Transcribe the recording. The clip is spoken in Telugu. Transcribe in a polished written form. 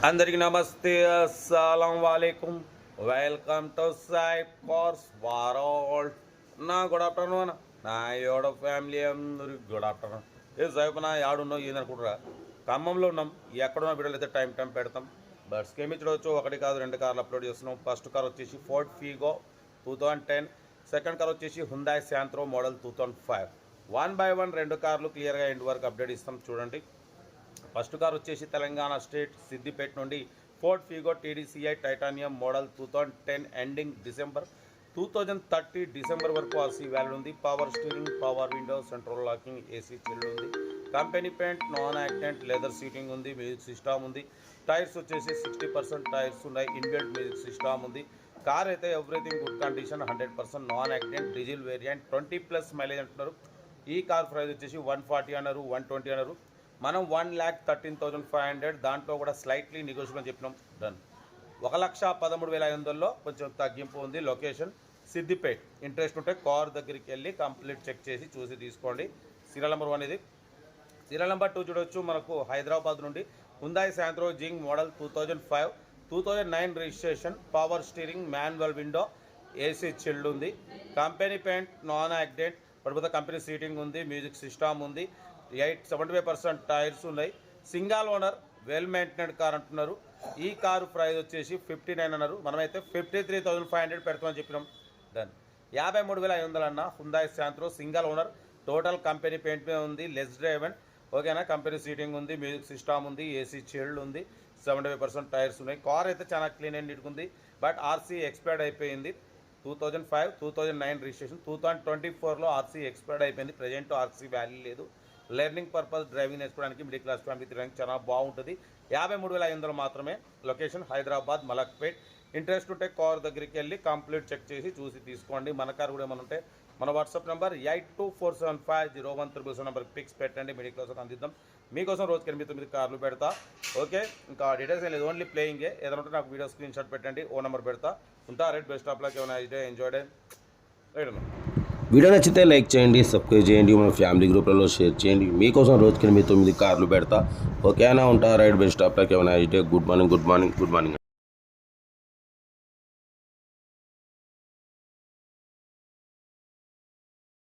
అందరికి నమస్తే, అస్సలం వాలేకుమ్. Welcome to Saib cars world. నా గుడ్ ఆఫ్టర్నూన్ నా ఏడో ఫ్యామిలీ అందరికి గుడ్ ఆఫ్టర్నూన్. ఏ సైబ్ నా యాడున్నావు ఏందనుకుంటారా? ఖమ్మంలో ఉన్నాం. ఎక్కడున్నా వీడియోలు అయితే టైం పెడతాం. బట్ స్కేమి చూడవచ్చు, ఒకటి కాదు రెండు కార్లు అప్లోడ్ చేస్తున్నాం. ఫస్ట్ కార్ వచ్చేసి ఫోర్డ్ ఫీగో 2010, సెకండ్ కార్ వచ్చేసి హుండాయ్ శాంత్రో మోడల్ 2005. 1 by 1 రెండు కార్లు క్లియర్గా ఎండ్ వరకు అప్డేట్ ఇస్తాం చూడండి. ఫస్ట్ కార్ వచ్చేసి తెలంగాణ స్టేట్ సిద్దిపేట నుండి Ford Figo TDCI titanium model 2010 ending December 2030 December వరకు ఆర్సీ వ్యాలిడ్ ఉంది. Power steering, power window, central locking, AC chilled ఉంది. Company paint, non accident leather seating ఉంది. మ్యూజిక్ సిస్టమ్ ఉంది. టైర్స్ వచ్చేసి 60% టైర్స్ ఉన్నాయి. ఇన్బిల్ట్ మ్యూజిక్ సిస్టమ్ ఉంది. కార్ అయితే everything good condition, 100% non accident, diesel variant, 20+ mileage అంటున్నారు. ఈ కార్ ప్రైస్ వచ్చేసి 140 అన్నారు, 120 అన్నారు. మనం 1,13,500, దాంట్లో కూడా స్లైట్లీ నెగోషియబుల్ చెప్పినాం. డన్. 1,13,500లో కొంచెం తగ్గింపు ఉంది. లొకేషన్ సిద్దిపేట్. ఇంట్రెస్ట్ ఉంటే కార్ దగ్గరికి వెళ్ళి కంప్లీట్ చెక్ చేసి చూసి తీసుకోండి. సీరియల్ నెంబర్ 1 ఇది. సీరియల్ నెంబర్ 2 చూడవచ్చు. మనకు హైదరాబాద్ నుండి Hyundai Santro Xing model 2005, 2009 registration, power steering, manual window, AC chilled ఉంది. కంపెనీ పెయింట్, నాన్ యాక్సిడెంట్, పడిపోతే కంపెనీ సీటింగ్ ఉంది. మ్యూజిక్ సిస్టమ్ ఉంది. 75% టైర్స్ ఉన్నాయి. Single owner, well maintained car అంటున్నారు. ఈ కారు ప్రైస్ వచ్చేసి 59 అన్నారు. మనమైతే 53,500 పెడతామని చెప్పినాం. డన్. 53,500 అన్న Hyundai Santro single owner. Total company paint మీద ఉంది. లెస్ డ్రైవెన్ ఓకేనా. కంపెనీ సీటింగ్ ఉంది. మ్యూజిక్ సిస్టమ్ ఉంది. ఏసీ చిల్డ్ ఉంది. 75% టైర్స్ ఉన్నాయి. కార్ అయితే చాలా క్లీన్ అండ్ నీట్గా ఉంది. బట్ ఆర్సీ ఎక్స్పైర్డ్ అయిపోయింది. 2005, 2009 రిజిస్ట్రేషన్. 2024లో ఆర్సీ ఎక్స్పైర్డ్ అయిపోయింది. ప్రజెంట్ ఆర్సీ వాల్యూ లేదు. లెర్నింగ్ పర్పస్, డ్రైవింగ్ నేర్చుకోవడానికి, మిడిల్ క్లాస్ ఫ్యామిలీ తిరగడానికి చాలా బాగుంటుంది. 53,500 మాత్రమే. లొకేషన్ హైదరాబాద్ మలక్పేట్. ఇంట్రెస్ట్ ఉంటే కార్ దగ్గరికి వెళ్ళి కంప్లీట్ చెక్ చేసి చూసి తీసుకోండి. మన కార్ కూడా ఏమైనా ఉంటే మన వాట్సాప్ నెంబర్ 8247501377 నెంబర్కి పిక్స్ పెట్టండి. మిడిల్ క్లాస్ అందిద్దాం. మీకోసం రోజుకి 8-9 కార్లు పెడతా. ఓకే, ఇంకా డీటెయిల్స్ ఏం లేదు, ఓన్లీ ప్లేయింగే. ఏదైనా ఉంటే నాకు వీడియో స్క్రీన్ షాట్ పెట్టండి. ఓ నెంబర్ పెడతా. ఉంటా. రైట్. Best of luck. ఏమైనా ఇదే ఎంజాయ్ డే. వీడియో నచ్చితే లైక్ చేయండి, సబ్స్క్రైబ్ చేయండి, మన ఫ్యామిలీ గ్రూప్లలో షేర్ చేయండి. మీకోసం రోజుకి 8-9 కార్లు పెడతా. ఓకేనా. ఉంటా. రైట్. Best of luck. ఏమైనా గుడ్ మార్నింగ్.